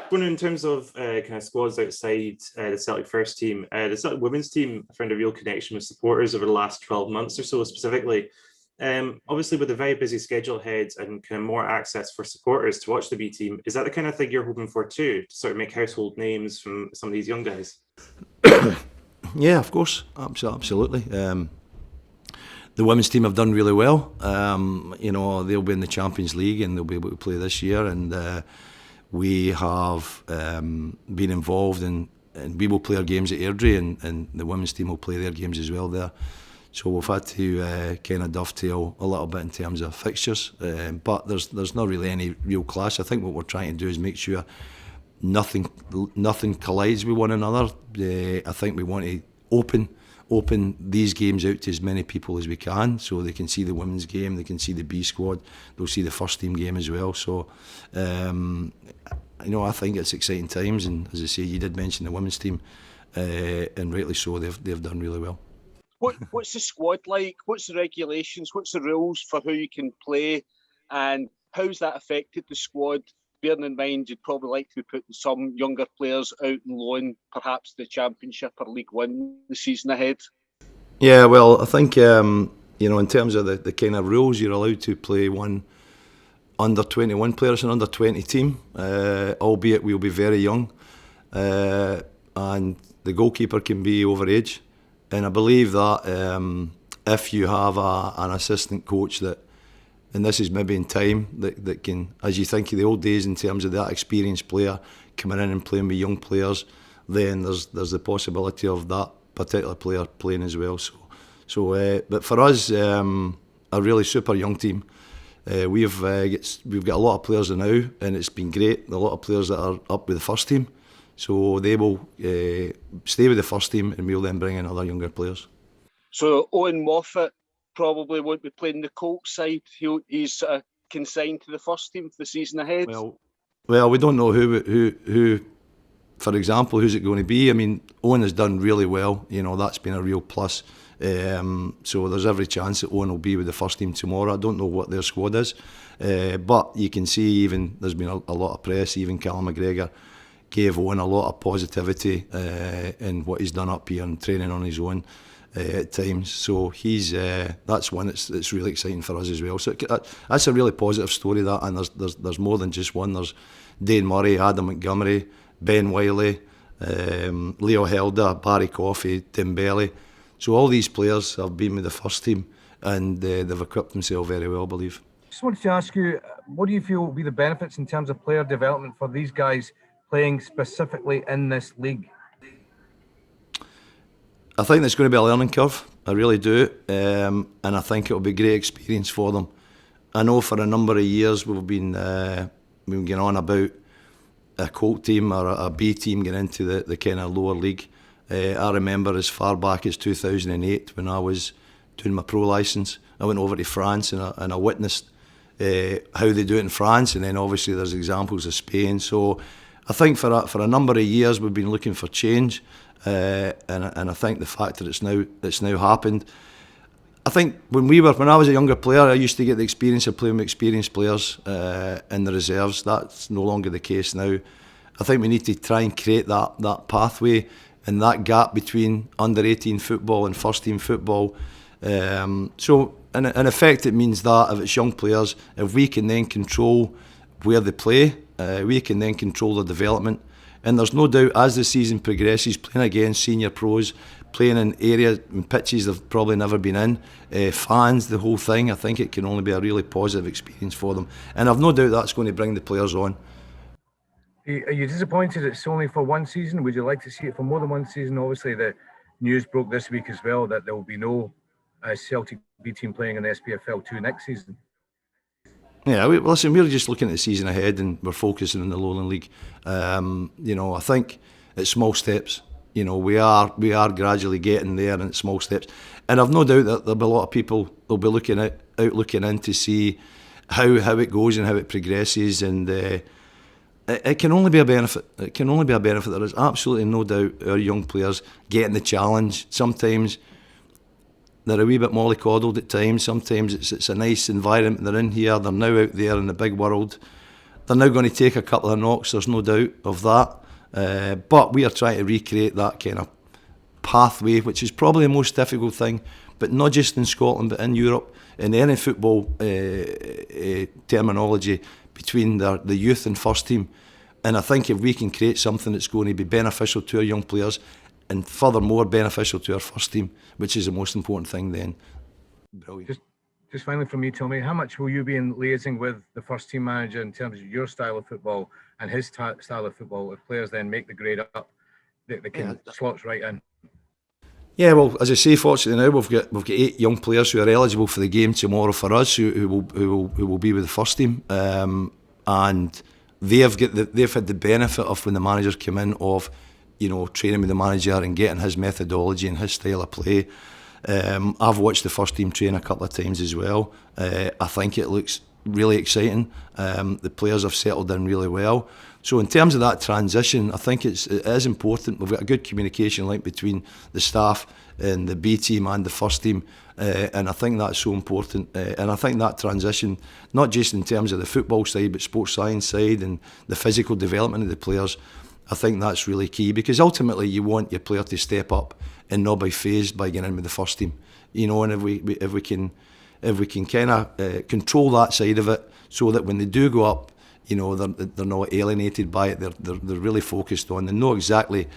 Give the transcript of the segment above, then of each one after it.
Going in terms of kind of squads outside the Celtic first team, the Celtic women's team found a real connection with supporters over the last 12 months or so specifically. Obviously, with a very busy schedule ahead and kind of more access for supporters to watch the B team, is that the kind of thing you're hoping for too, to sort of make household names from some of these young guys? Yeah, of course, absolutely. The women's team have done really well. They'll be in the Champions League and they'll be able to play this year. And we have been involved and we will play our games at Airdrie, and the women's team will play their games as well there. So we've had to kind of dovetail a little bit in terms of fixtures, but there's not really any real clash. I think what we're trying to do is make sure nothing collides with one another. I think we want to open these games out to as many people as we can, so they can see the women's game, they can see the B squad, they'll see the first team game as well. So I think it's exciting times, and as I say, you did mention the women's team, and rightly so. They've done really well. What's the squad like? What's the regulations? What's the rules for who you can play? And how's that affected the squad? Bearing in mind you'd probably like to be putting some younger players out on loan, perhaps the Championship or League One the season ahead. Yeah, well, I think in terms of the kind of rules, you're allowed to play one under 21 players and under 20 team, albeit we'll be very young, and the goalkeeper can be over age. And I believe that if you have an assistant coach that, and this is maybe in time, that can, as you think of the old days in terms of that experienced player coming in and playing with young players, then there's the possibility of that particular player playing as well. But for us, a really super young team. We've got a lot of players now, and it's been great. A lot of players that are up with the first team. So they will stay with the first team, and we'll then bring in other younger players. So Owen Moffat probably won't be playing the Colts side. He's consigned to the first team for the season ahead. Well, we don't know who, for example, who's it going to be. I mean, Owen has done really well. That's been a real plus. So there's every chance that Owen will be with the first team tomorrow. I don't know what their squad is, but you can see even there's been a lot of press. Even Callum McGregor gave Owen a lot of positivity in what he's done up here and training on his own at times. So that's one that's really exciting for us as well. So that's a really positive story, that, and there's more than just one. There's Dane Murray, Adam Montgomery, Ben Wiley, Leo Helder, Barry Coffey, Tim Belly. So all these players have been with the first team, and they've equipped themselves very well, I believe. Just wanted to ask you, what do you feel will be the benefits in terms of player development for these guys playing specifically in this league? I think there's going to be a learning curve. I really do, and I think it'll be a great experience for them. I know for a number of years we've been going on about a Colt team or a B team getting into the kind of lower league. I remember as far back as 2008 when I was doing my pro licence. I went over to France and I witnessed how they do it in France, and then obviously there's examples of Spain. So I think for a number of years we've been looking for change, and I think the fact that it's now happened. I think when I was a younger player, I used to get the experience of playing with experienced players in the reserves. That's no longer the case now. I think we need to try and create that pathway and that gap between under 18 football and first team football. So in effect it means that if it's young players, if we can then control where they play, we can then control their development. And there's no doubt as the season progresses, playing against senior pros, playing in areas and pitches they've probably never been in, fans, the whole thing, I think it can only be a really positive experience for them. And I've no doubt that's going to bring the players on. Are you disappointed it's only for one season? Would you like to see it for more than one season? Obviously, the news broke this week as well that there will be no Celtic B team playing in the SPFL 2 next season. Yeah, listen, we're just looking at the season ahead and we're focusing on the Lowland League. I think it's small steps. We are gradually getting there in small steps. And I've no doubt that there'll be a lot of people who'll be looking in to see how it goes and how it progresses, and it can only be a benefit. It can only be a benefit. There is absolutely no doubt our young players getting the challenge. Sometimes they're a wee bit mollycoddled at times. Sometimes it's a nice environment. They're in here. They're now out there in the big world. They're now going to take a couple of knocks, there's no doubt of that. But we are trying to recreate that kind of pathway, which is probably the most difficult thing, but not just in Scotland, but in Europe, in any football terminology, between the youth and first team. And I think if we can create something that's going to be beneficial to our young players and furthermore beneficial to our first team, which is the most important thing, then brilliant. Just finally from me, Tommy, how much will you be liaising with the first team manager in terms of your style of football and his style of football? If players then make the grade up, they can slots right in. Yeah, well, as I say, fortunately now we've got 8 young players who are eligible for the game tomorrow for us, who will be with the first team, and they've had the benefit of, when the managers come in, of training with the manager and getting his methodology and his style of play. I've watched the first team train a couple of times as well. I think it looks really exciting. The players have settled in really well. So in terms of that transition, I think it is important. We've got a good communication link between the staff and the B team and the first team, and I think that's so important. And I think that transition, not just in terms of the football side, but sports science side and the physical development of the players, I think that's really key, because ultimately you want your player to step up and not be phased by getting in with the first team. And if we can kind of control that side of it, so that when they do go up, they're not alienated by it. They're really focused on. They know exactly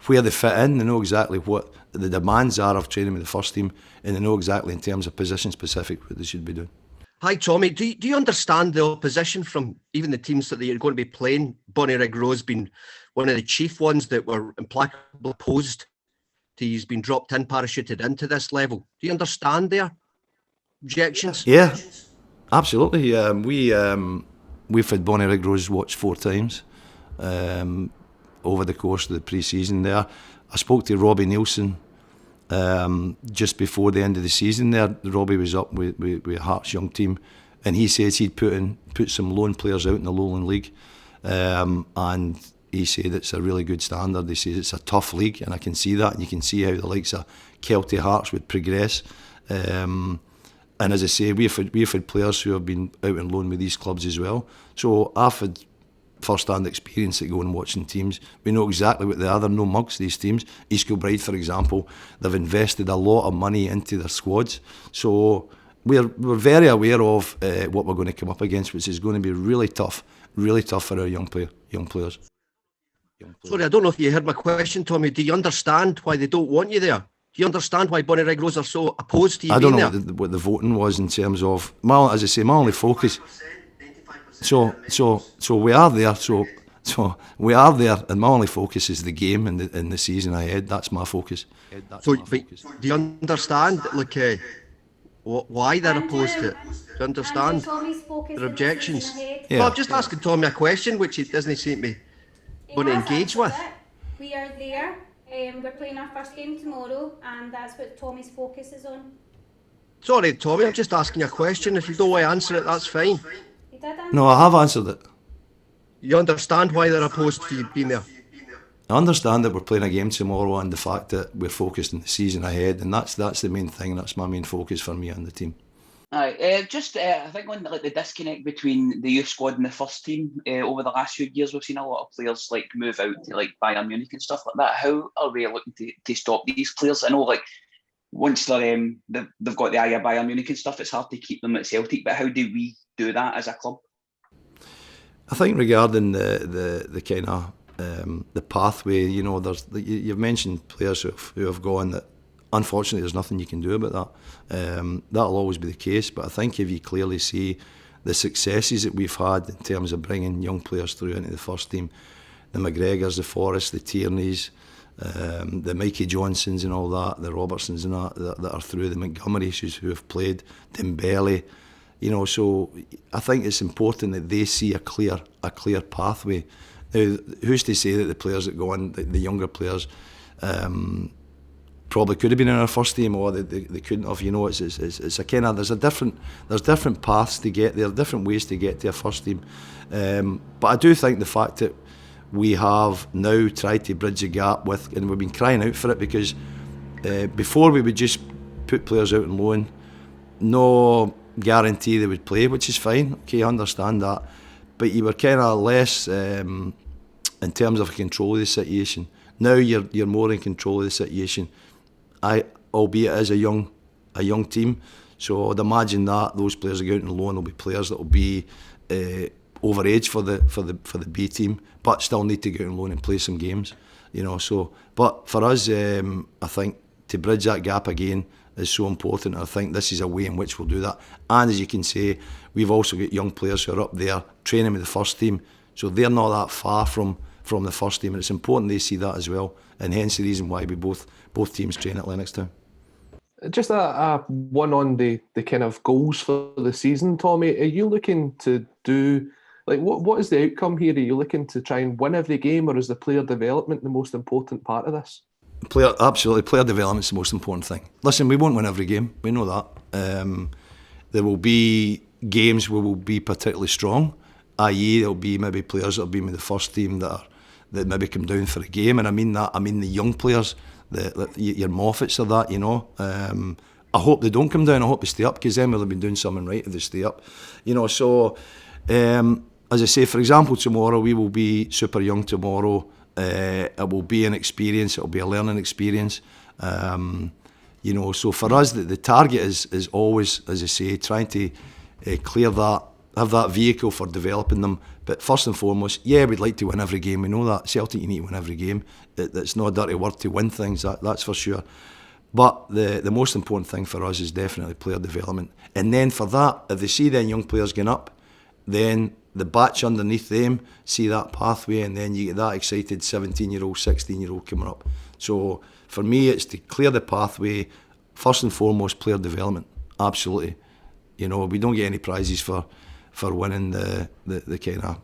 where they fit in. They know exactly what the demands are of training with the first team, and they know exactly in terms of position specific what they should be doing. Hi Tommy, do you understand the opposition from even the teams that you're going to be playing? Bonnyrigg Rose being one of the chief ones that were implacably opposed to he's been dropped in, parachuted into this level. Do you understand their objections? Yeah, absolutely. We've had Bonnyrigg Rose watched 4 times over the course of the pre-season there. I spoke to Robbie Nielsen just before the end of the season there. Robbie was up with Hearts young team, and he says he'd put some loan players out in the Lowland League, and he said it's a really good standard. He says it's a tough league, and I can see that, and you can see how the likes of Celtic Hearts would progress. And as I say, we've had players who have been out on loan with these clubs as well. So I've had first-hand experience at going and watching teams. We know exactly what they are. They're no mugs, these teams. East Kilbride, for example, they've invested a lot of money into their squads. So we're very aware of what we're going to come up against, which is going to be really tough for our young players. Sorry, I don't know if you heard my question, Tommy. Do you understand why they don't want you there? Do you understand why Bonnyrigg Rose are so opposed to you being there? I don't know what the voting was in terms of, as I say, my only focus. So we are there. So we are there, and my only focus is the game and the season ahead. That's my focus. Do you understand, why they're opposed to it? Do you understand their objections? Yeah. Well, I'm just asking Tommy a question which he doesn't seem to want to engage with. We are there. We're playing our first game tomorrow, and that's what Tommy's focus is on. Sorry, Tommy, I'm just asking you a question. If you don't want to answer it, that's fine. You did answer. No, I have answered it. You understand why they're opposed to you being there? I understand that we're playing a game tomorrow, and the fact that we're focused on the season ahead, and that's the main thing. That's my main focus for me and the team. I think on the disconnect between the youth squad and the first team over the last few years, we've seen a lot of players move out to Bayern Munich and stuff like that. How are we looking to stop these players? I know once they've got the eye of Bayern Munich and stuff, it's hard to keep them at Celtic. But how do we do that as a club? I think regarding the kind of the pathway, you've mentioned players who have gone that. Unfortunately, there's nothing you can do about that. That'll always be the case, but I think if you clearly see the successes that we've had in terms of bringing young players through into the first team, the McGregors, the Forrests, the Tierneys, the Mikey Johnsons and all that, the Robertsons and that are through, the Montgomerys who have played, Dembele, so I think it's important that they see a clear pathway. Now, who's to say that the players that go on, the younger players, probably could have been in our first team, or they couldn't have. It's a kind of there's different paths to get there, different ways to get to a first team. But I do think the fact that we have now tried to bridge the gap with, and we've been crying out for it, because before we would just put players out on loan, no guarantee they would play, which is fine. Okay, I understand that. but you were kind of less in terms of control of the situation. Now you're more in control of the situation. Albeit as a young team, so I'd imagine that those players that go out on loan will be players that will be over age for the B team, but still need to go out on loan and play some games. So but for us, I think to bridge that gap again is so important. I think this is a way in which we'll do that. And as you can say, we've also got young players who are up there training with the first team, so they're not that far from the first team, and it's important they see that as well, and hence the reason why we both teams train at Lennoxtown. Just a one on the kind of goals for the season, Tommy. Are you looking to do, like, what is the outcome here? Are you looking to try and win every game, or is the player development the most important part of this? Absolutely, player development is the most important thing. Listen, we won't win every game, we know that. There will be games where we'll be particularly strong, i.e. there'll be maybe players that have been with the first team that maybe come down for a game, and I mean the young players, your Moffats of that, I hope they don't come down, I hope they stay up, because then we'll have been doing something right if they stay up. So as I say, for example, tomorrow we will be super young tomorrow. It will be an experience, it will be a learning experience. So for us, the target is always, as I say, trying to clear that, have that vehicle for developing them. But first and foremost, we'd like to win every game. We know that. Celtic, you need to win every game. It's not a dirty word to win things, that's for sure. But the most important thing for us is definitely player development. And then for that, if they see then young players going up, then the batch underneath them see that pathway, and then you get that excited 17-year-old, 16-year-old coming up. So for me, it's to clear the pathway, first and foremost, player development. Absolutely. We don't get any prizes for winning the kind of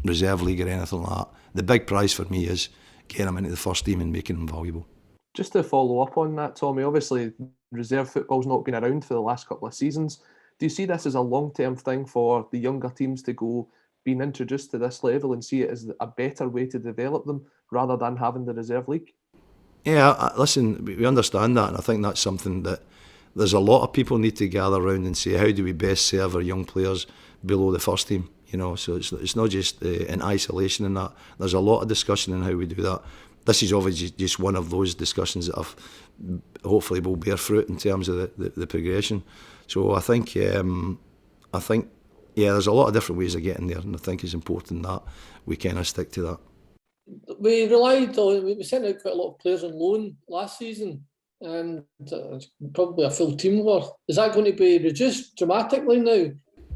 reserve league or anything like that. The big prize for me is getting them into the first team and making them valuable. Just to follow up on that, Tommy, obviously reserve football's not been around for the last couple of seasons. Do you see this as a long-term thing for the younger teams to go being introduced to this level and see it as a better way to develop them rather than having the reserve league? Yeah, listen, we understand that, and I think that's something that there's a lot of people need to gather around and say, how do we best serve our young players below the first team? So it's not just in isolation in that. There's a lot of discussion on how we do that. This is obviously just one of those discussions that hopefully will bear fruit in terms of the progression. So I think there's a lot of different ways of getting there, and I think it's important that we kind of stick to that. We sent out quite a lot of players on loan last season, and probably a full team were. Is that going to be reduced dramatically now?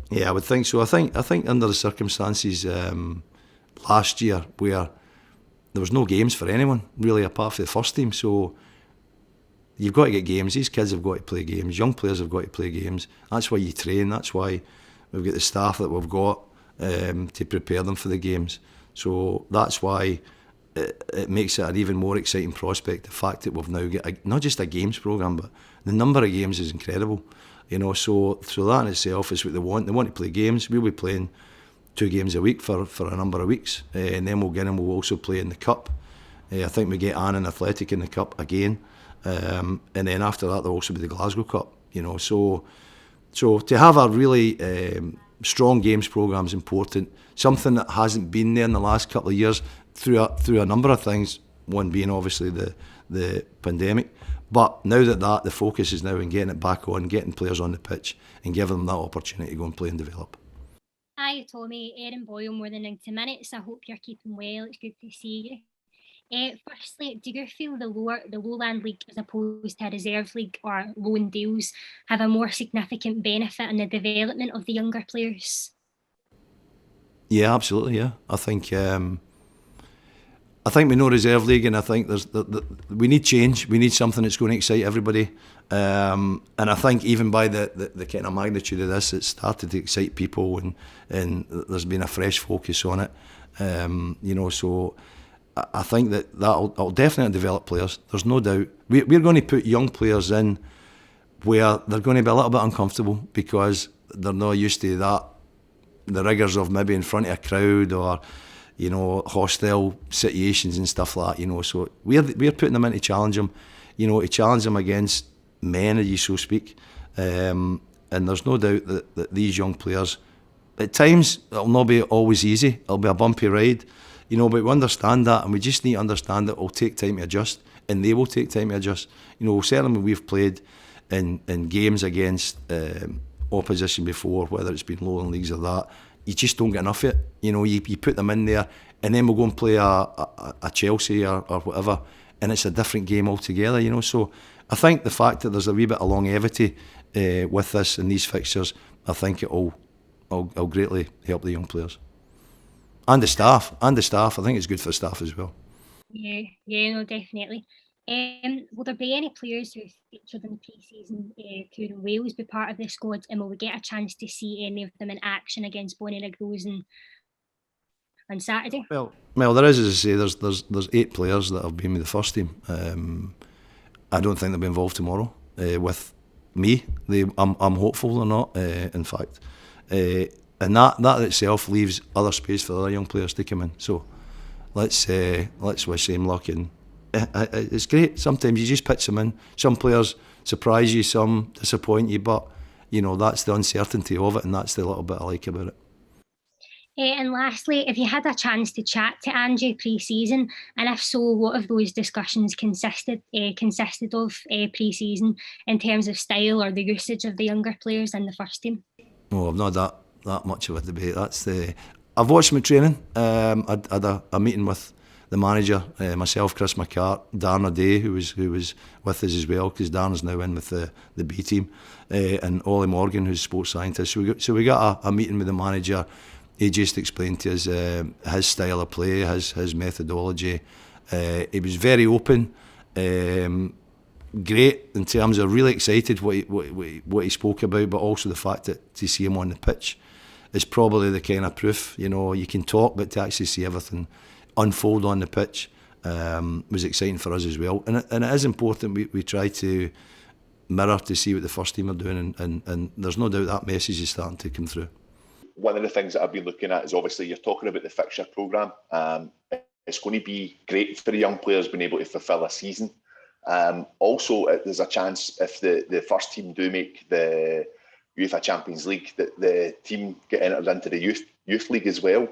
Yeah, I would think so. I think under the circumstances last year, where there was no games for anyone really apart from the first team, so you've got to get games. These kids have got to play games. Young players have got to play games. That's why you train. That's why we've got the staff that we've got to prepare them for the games. So that's why it makes it an even more exciting prospect. The fact that we've now got not just a games programme, but the number of games is incredible. So that in itself is what they want. They want to play games. We'll be playing 2 games a week for a number of weeks, and then we'll get in. We'll also play in the cup. I think we get Annan Athletic in the cup again, and then after that there'll also be the Glasgow Cup. So to have a really strong games programme is important. Something that hasn't been there in the last couple of years through a number of things. One being obviously the pandemic. But now that the focus is now on getting it back on, getting players on the pitch and giving them that opportunity to go and play and develop. Hi Tommy, Erin Boyle, more than 90 minutes. I hope you're keeping well. It's good to see you. Firstly, do you feel the Lowland League as opposed to a reserve league or loan deals have a more significant benefit in the development of the younger players? Yeah, absolutely. Yeah, I think we know reserve league, and I think we need change. We need something that's going to excite everybody, and I think even by the kind of magnitude of this, it's started to excite people, and there's been a fresh focus on it. So I think that'll definitely develop players. There's no doubt. We're going to put young players in where they're going to be a little bit uncomfortable because they're not used to that, the rigours of maybe in front of a crowd or hostile situations and stuff like that. So we're putting them in to challenge them, to challenge them against men, as you so speak. And there's no doubt that these young players at times it'll not be always easy. It'll be a bumpy ride, you know, but we understand that, and we just need to understand that it'll take time to adjust, and they will take time to adjust. You know, certainly we've played in games against opposition before, whether it's been Lowland leagues or that, you just don't get enough of it. You know, you put them in there, and then we'll go and play a Chelsea or whatever, and it's a different game altogether, you know. So I think the fact that there's a wee bit of longevity with this and these fixtures, I think it'll greatly help the young players. And the staff. I think it's good for the staff as well. Yeah, no, definitely. Will there be any players who featured in the pre-season tour in Wales be part of the squad, and will we get a chance to see any of them in action against Bonnyrigg Rose on Saturday? Well, there is, as I say, there's 8 players that have been with the first team. I don't think they'll be involved tomorrow with me. I'm hopeful they're not, in fact. And that itself leaves other space for other young players to come in. So let's wish them luck. And it's great. Sometimes you just pitch them in. Some players surprise you, some disappoint you, but you know, that's the uncertainty of it, and that's the little bit I like about it. And lastly, if you had a chance to chat to Angie pre-season, and if so, what of those discussions consisted of pre-season in terms of style or the usage of the younger players in the first team? No, I've not had that much of a debate. I've watched them at training. I had a meeting with the manager, myself, Chris McCart, Darren O'Day, who was with us as well, because Darren's now in with the B team, and Ollie Morgan, who's sports scientist. So we got a meeting with the manager. He just explained to us his style of play, his methodology. He was very open, great in terms of really excited what he spoke about, but also the fact that to see him on the pitch is probably the kind of proof. You know, you can talk, but to actually see everything unfold on the pitch was exciting for us as well. And it is important we try to mirror to see what the first team are doing, and there's no doubt that message is starting to come through. One of the things that I've been looking at is obviously you're talking about the fixture programme. It's going to be great for the young players being able to fulfil a season. Also, there's a chance if the first team do make the UEFA Champions League that the team get entered into the youth league as well.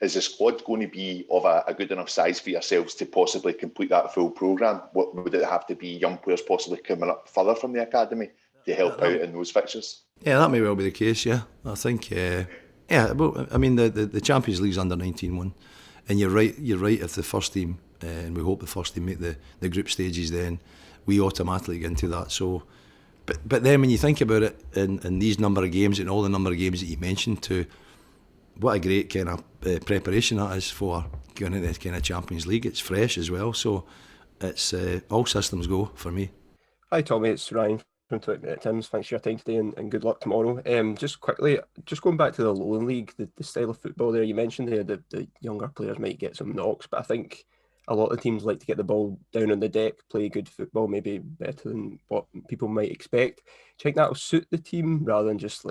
Is the squad going to be of a good enough size for yourselves to possibly complete that full programme? Would it have to be young players possibly coming up further from the academy to help out in those fixtures? Yeah, that may well be the case, yeah. I think, well, I mean, the Champions League's under 19-1, and you're right if the first team, and we hope the first team make the group stages, then we automatically get into that. So, but then when you think about it, in these number of games and all the number of games that you mentioned too, what a great kind of preparation that is for going into the kind of Champions League. It's fresh as well, so it's all systems go for me. Hi Tommy, it's Ryan from Tim's. Thanks for your time today and good luck tomorrow. Just quickly, just going back to the Lowland League, the style of football there, you mentioned there that the younger players might get some knocks, but I think a lot of teams like to get the ball down on the deck, play good football, maybe better than what people might expect. Do you think that will suit the team rather than just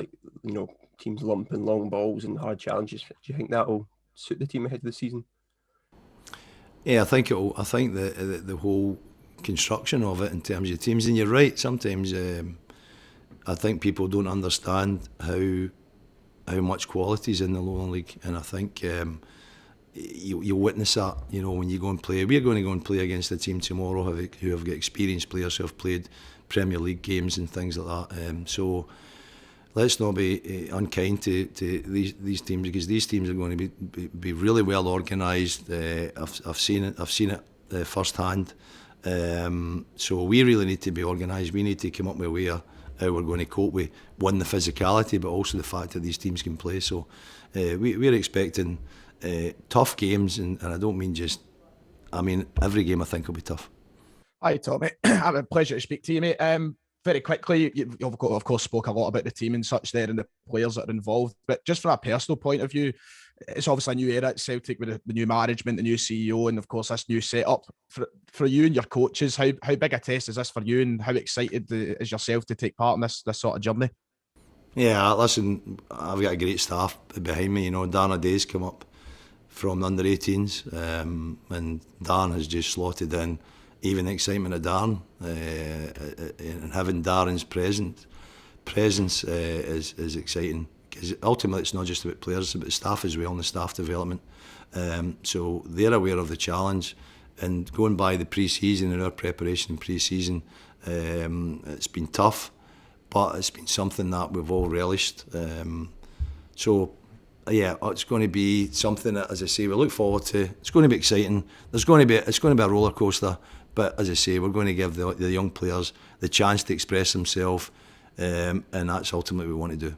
teams lumping long balls and hard challenges? Do you think that will suit the team ahead of the season? Yeah, I think the whole construction of it in terms of teams, and you're right, sometimes I think people don't understand how much quality is in the Lowland League, and I think you witness that, when you go and play. We're going to go and play against a team tomorrow who have got experienced players who have played Premier League games and things like that. So let's not be unkind to these teams, because these teams are going to be really well organised. I've seen it first hand. So we really need to be organised. We need to come up with a way of how we're going to cope with, one, the physicality, but also the fact that these teams can play. So we're expecting tough games, and I don't mean every game I think will be tough. Hi Tommy, have a pleasure to speak to you, mate. Very quickly, you've of course spoke a lot about the team and such there and the players that are involved, but just from a personal point of view, it's obviously a new era at Celtic with the new management, the new CEO, and of course this new setup. For you and your coaches, how big a test is this for you, and how excited is yourself to take part in this sort of journey? Yeah, listen, I've got a great staff behind me. Dan O'Day's come up from under 18s, and Dan has just slotted in. Even the excitement of Darren, and having Darren's presence is exciting. because ultimately it's not just about players, it's about staff as well and the staff development. So they're aware of the challenge, and going by the pre-season and our preparation in pre-season, it's been tough, but it's been something that we've all relished. So yeah, it's going to be something that, as I say, we look forward to. It's going to be exciting. It's going to be a roller coaster, but as I say, we're going to give the young players the chance to express themselves, and that's ultimately what we want to do.